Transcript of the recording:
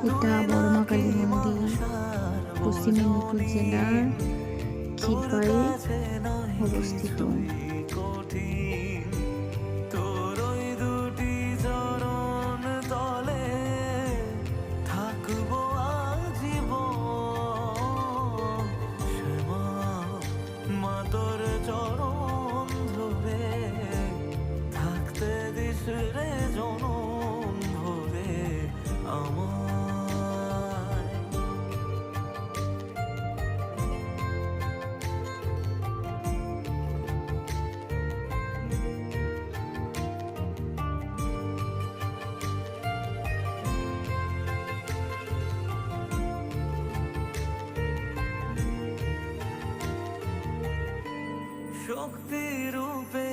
এটা বড় মা কালী মন্দির, পশ্চিম মেদিনীপুর জেলার ক্ষীরপায়ে অবস্থিত। তোর চরণ ধরে থাকতে দিস রে জনম ভরে আমায়। শক্তি রূপে